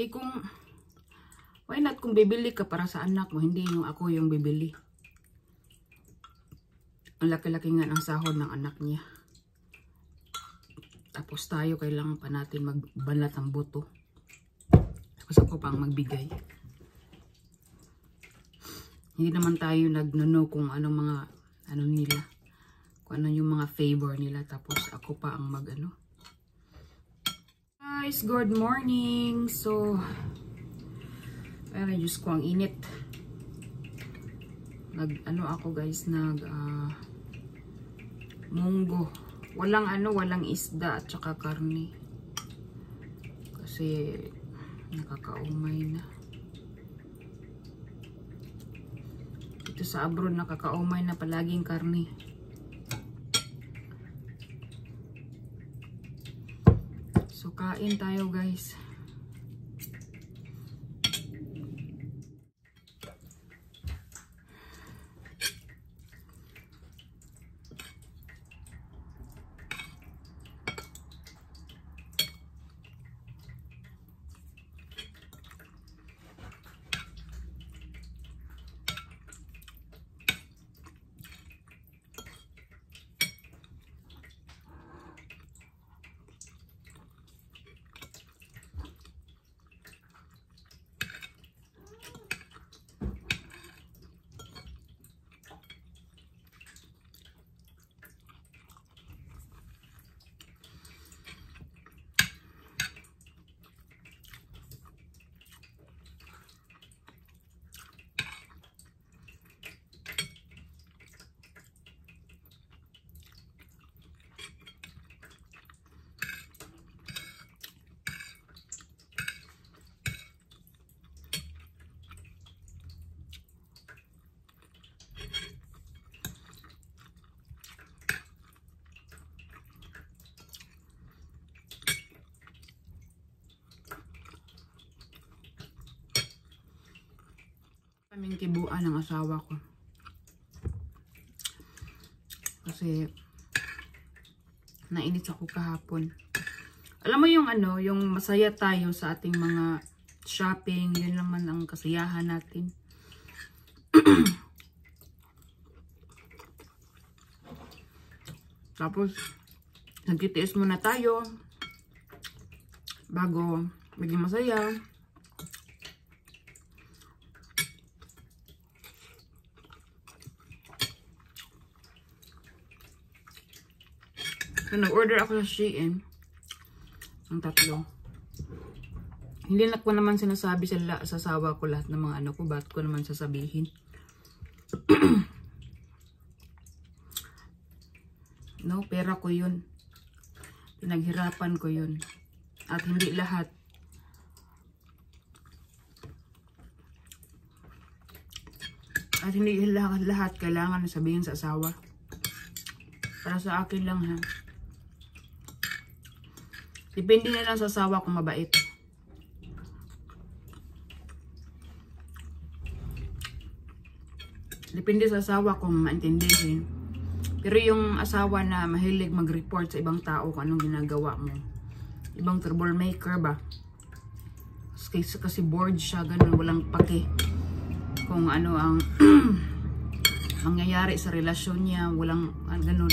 kung why not kung bibili ka para sa anak mo, hindi yung ako yung bibili. Ang laki-laki nga ng sahod ng anak niya. Tapos tayo kailangan pa natin magbanat ang buto. Tapos ako pang magbigay. Hindi naman tayo nagno kung anong mga ano nila. Kung ano yung mga favor nila. Tapos ako pa ang mag-ano. Guys, good morning. So, ay, Diyos ko, ang init. Ano ako guys, munggo. Walang isda at saka karne. Kasi, nakakaumay na. Dito sa abroad, nakakaumay na palaging karne. So, kain tayo guys. Kaming kibuan ng asawa ko. Kasi nainit ako kahapon. Alam mo yung ano, yung masaya tayo sa ating mga shopping, yun naman ang kasiyahan natin. Tapos nagtitiis muna tayo bago maging masaya. So, nag-order ako sa Shein ng 3. Hindi na ko naman sinasabi sa asawa ko lahat ng mga ano ko. Ba't ko naman sasabihin? No, pera ko yun. Pinaghirapan ko yun. At hindi lahat. At hindi lahat kailangan sabihin sa asawa. Para sa akin lang ha. Depende na lang sa asawa kung mabait. Depende sa asawa kung maintindihin. Pero yung asawa na mahilig mag-report sa ibang tao kung anong ginagawa mo. Ibang troublemaker ba? Kasi bored siya, ganun, walang pake. Kung ano ang mangyayari sa relasyon niya, walang ganun.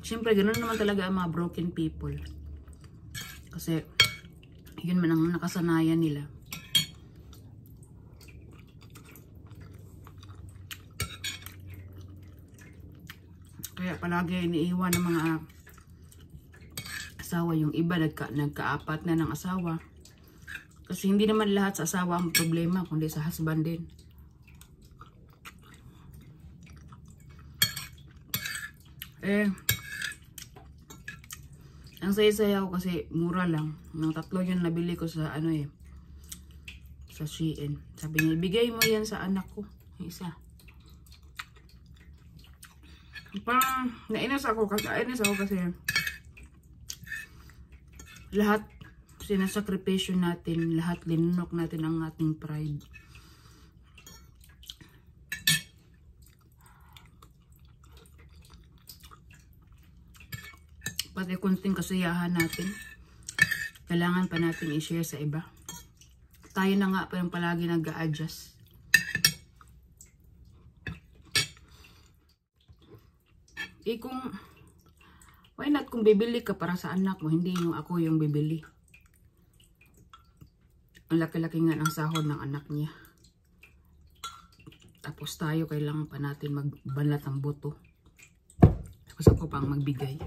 Siyempre, ganun naman talaga ang mga broken people. Kasi, yun man ang nakasanayan nila. Kaya palagi iniiwan ng mga asawa. Yung iba nagkaapat na ng asawa. Kasi hindi naman lahat sa asawa ang problema, kundi sa husband din. Ang saya-saya ko kasi mura lang. Nang 3 yun nabili ko sa sa Shein. Sabi niya, ibigay mo yan sa anak ko. Isa. Parang nainis ako kasi lahat sinasakripisyo natin, lahat linunok natin ang ating pride. pati kunting kasiyahan natin, kailangan pa natin i-share sa iba. Tayo na nga pa yung palagi nag-a-adjust. Kung why not kung bibili ka para sa anak mo, hindi yung ako yung bibili. Ang laki-laki nga ng sahod ng anak niya. Tapos tayo kailangan pa natin magbanlat ang boto. Tapos ako pang magbigay.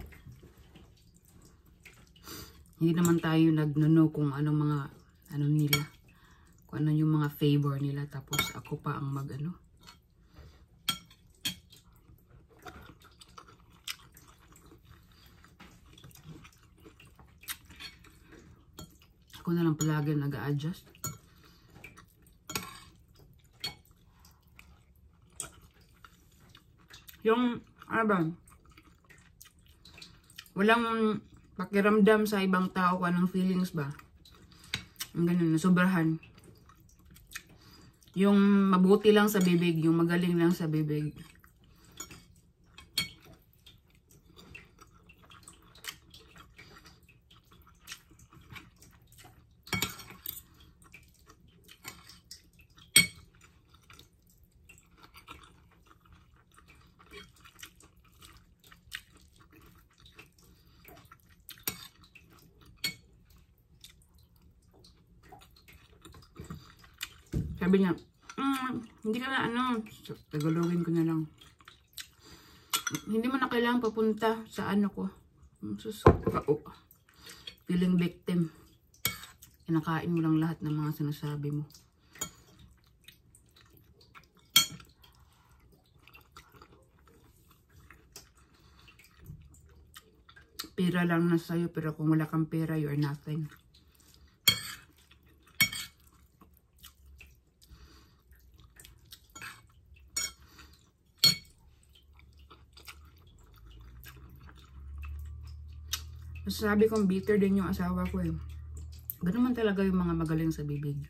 Hindi naman tayo nagnuno kung anong mga ano nila. Kung ano yung mga favor nila. Tapos ako pa ang mag-ano. Ako na lang palagi nag-a-adjust. Yung, ano ba? Walang pakiramdam sa ibang tao kung anong feelings ba. Ang ganun, nasobrahan. Yung mabuti lang sa bibig, yung magaling lang sa bibig. Sabi niya, hindi ka na ano, tagalogin ko na lang. Hindi mo na kailangan papunta sa ano ko. Feeling victim. Kinakain mo lang lahat ng mga sinasabi mo. Pera lang na sa'yo, pero kung wala kang pera, you are nothing. Sabi kong bitter din yung asawa ko eh. Ganun man talaga yung mga magaling sa bibig.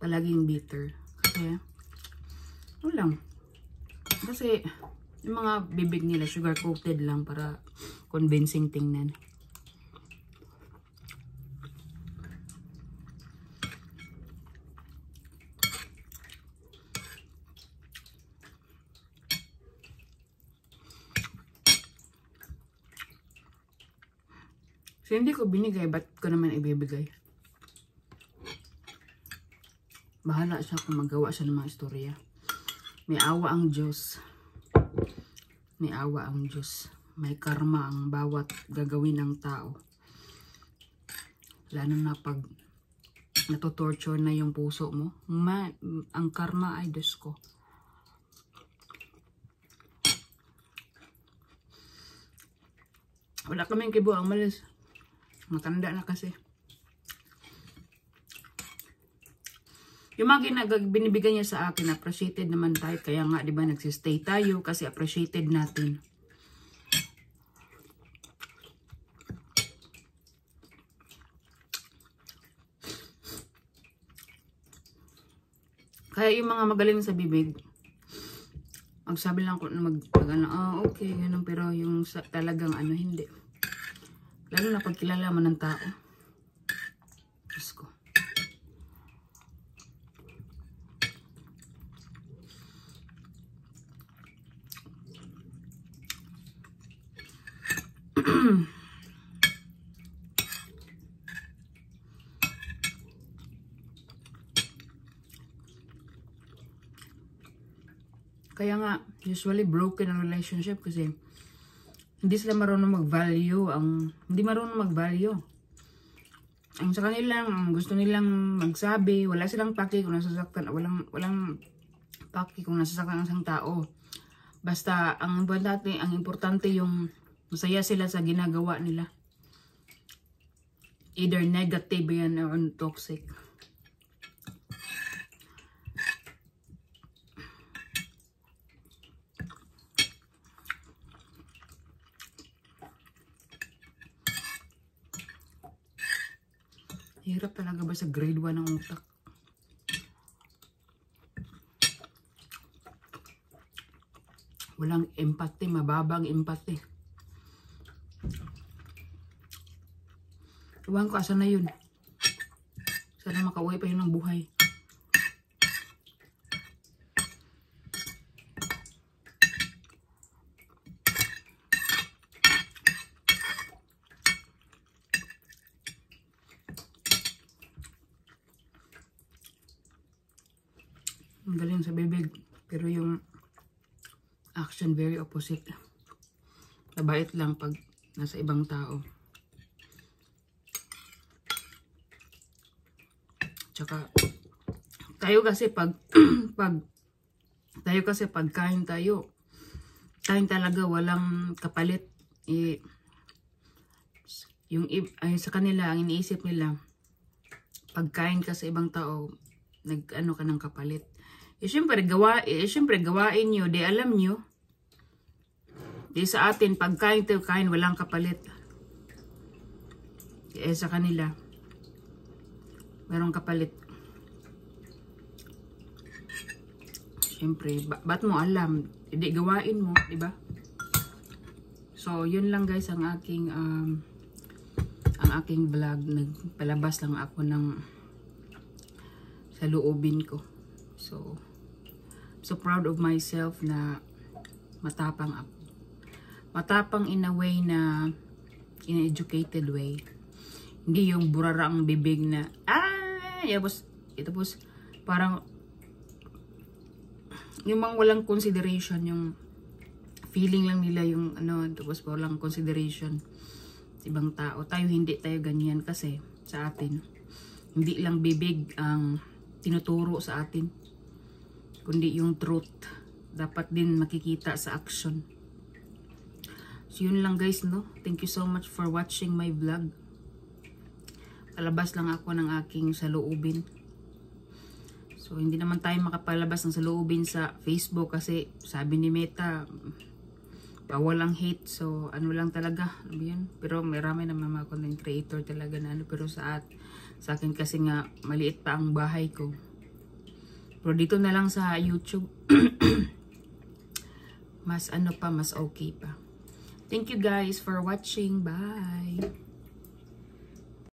Palaging bitter. Kasi, ano lang. Kasi, yung mga bibig nila sugar coated lang para convincing tingnan. So, hindi ko binigay, ba't ko naman ibibigay? Bahala siya kung magawa siya ng mga istorya. May awa ang Diyos. May awa ang Diyos. May karma ang bawat gagawin ng tao. Lalo na pag natutorture na yung puso mo. Ang karma ay Diyos ko. Wala kaming kibo ang malis. Matanda na kasi. Yung mga binibigay niya sa akin, appreciated naman tayo. Kaya nga, di ba, nagsistay tayo kasi appreciated natin. Kaya yung mga magaling sa bibig, magsabi lang ko na okay, ganun, pero yung talagang ano, hindi. Lalo na pag kilala mo ng tao. Diyos ko. Kaya nga, usually broken ang relationship kasi hindi sila marunong mag-value. Hindi marunong mag-value. Ang sa kanilang, gusto nilang magsabi, wala silang paki kung nasasaktan, walang paki kung nasasaktan ang isang tao. Basta, ang importante yung masaya sila sa ginagawa nila. Either negative yan or toxic. Hirap talaga ba sa grade 1 ng utak? Walang empathy, mababang empathy. Iwan ko, asan na yun? Sana makauwi pa yun ng buhay. Ang galing sa bibig. Pero yung action very opposite. Mabait lang pag nasa ibang tao. Tsaka, tayo kasi pag kain tayo, kain talaga walang kapalit. Sa kanila, ang iniisip nila, pagkain ka sa ibang tao, nag-ano ka ng kapalit. Siyempre gawain nyo, di alam nyo. Di sa atin, pagkain tayo, kain, walang kapalit. Sa kanila, merong kapalit. Siyempre, ba't mo alam? Hindi, gawain mo, di ba? So, yun lang guys ang aking vlog. Nagpalabas lang ako ng sa loobin ko. So proud of myself na matapang ako. Matapang in a way na, in an educated way. Hindi yung burara ang bibig na, tapos parang, yung mga walang consideration, yung feeling lang nila yung tapos walang consideration sa ibang tao. Hindi tayo ganyan kasi sa atin. Hindi lang bibig ang tinuturo sa atin, kundi yung truth. Dapat din makikita sa action. So yun lang guys, no? Thank you so much for watching my vlog. Palabas lang ako ng aking saloobin. So, hindi naman tayo makapalabas ng saloobin sa Facebook kasi sabi ni Meta, bawal ang hate. So, ano lang talaga. Ano yun? Pero marami naman mga content creator talaga na pero sa akin kasi nga, maliit pa ang bahay ko. Pero dito na lang sa YouTube, mas mas okay pa. Thank you guys for watching. Bye!